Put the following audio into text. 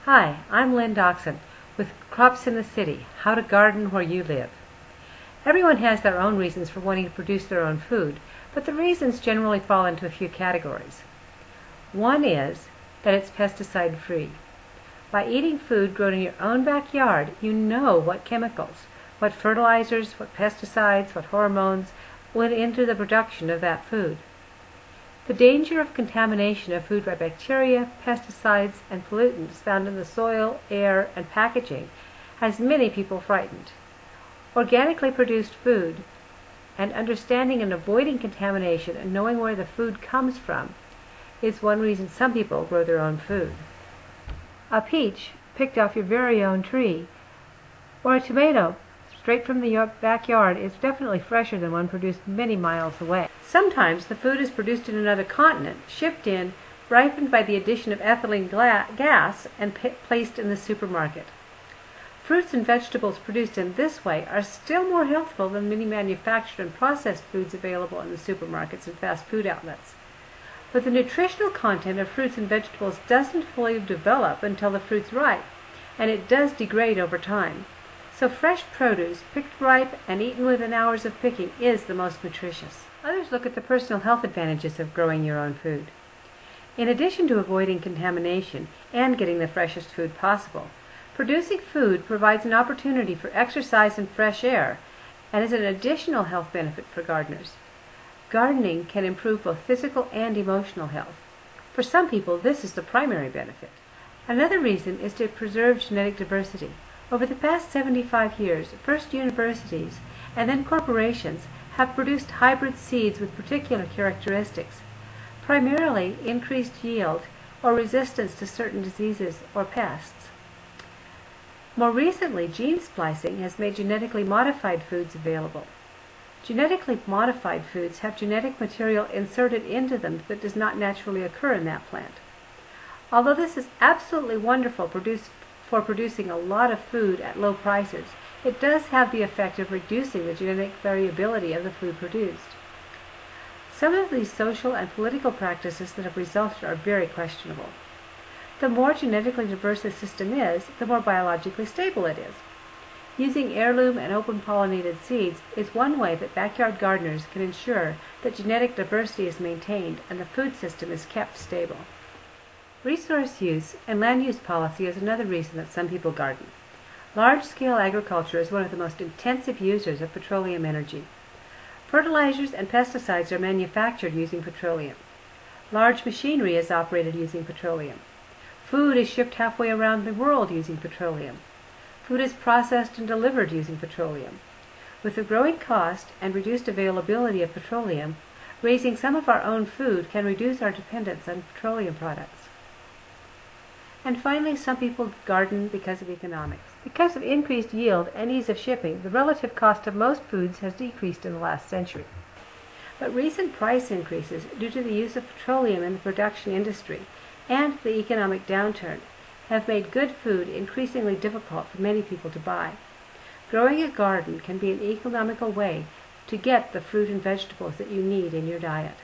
Hi, I'm Lynn Doxson with Crops in the City, How to Garden Where You Live. Everyone has their own reasons for wanting to produce their own food, but the reasons generally fall into a few categories. One is that it's pesticide-free. By eating food grown in your own backyard, you know what chemicals, what fertilizers, what pesticides, what hormones went into the production of that food. The danger of contamination of food by bacteria, pesticides, and pollutants found in the soil, air, and packaging has many people frightened. Organically produced food and understanding and avoiding contamination and knowing where the food comes from is one reason some people grow their own food. A peach picked off your very own tree or a tomato straight from the backyard is definitely fresher than one produced many miles away. Sometimes the food is produced in another continent, shipped in, ripened by the addition of ethylene gas, and placed in the supermarket. Fruits and vegetables produced in this way are still more healthful than many manufactured and processed foods available in the supermarkets and fast food outlets. But the nutritional content of fruits and vegetables doesn't fully develop until the fruit's ripe, and it does degrade over time. So fresh produce, picked ripe and eaten within hours of picking, is the most nutritious. Others look at the personal health advantages of growing your own food. In addition to avoiding contamination and getting the freshest food possible, producing food provides an opportunity for exercise and fresh air and is an additional health benefit for gardeners. Gardening can improve both physical and emotional health. For some people, this is the primary benefit. Another reason is to preserve genetic diversity. Over the past 75 years, first universities and then corporations have produced hybrid seeds with particular characteristics, primarily increased yield or resistance to certain diseases or pests. More recently, gene splicing has made genetically modified foods available. Genetically modified foods have genetic material inserted into them that does not naturally occur in that plant. Although this is absolutely wonderful for producing a lot of food at low prices, it does have the effect of reducing the genetic variability of the food produced. Some of these social and political practices that have resulted are very questionable. The more genetically diverse a system is, the more biologically stable it is. Using heirloom and open pollinated seeds is one way that backyard gardeners can ensure that genetic diversity is maintained and the food system is kept stable. Resource use and land use policy is another reason that some people garden. Large-scale agriculture is one of the most intensive users of petroleum energy. Fertilizers and pesticides are manufactured using petroleum. Large machinery is operated using petroleum. Food is shipped halfway around the world using petroleum. Food is processed and delivered using petroleum. With the growing cost and reduced availability of petroleum, raising some of our own food can reduce our dependence on petroleum products. And finally, some people garden because of economics. Because of increased yield and ease of shipping, the relative cost of most foods has decreased in the last century. But recent price increases due to the use of petroleum in the production industry and the economic downturn have made good food increasingly difficult for many people to buy. Growing a garden can be an economical way to get the fruit and vegetables that you need in your diet.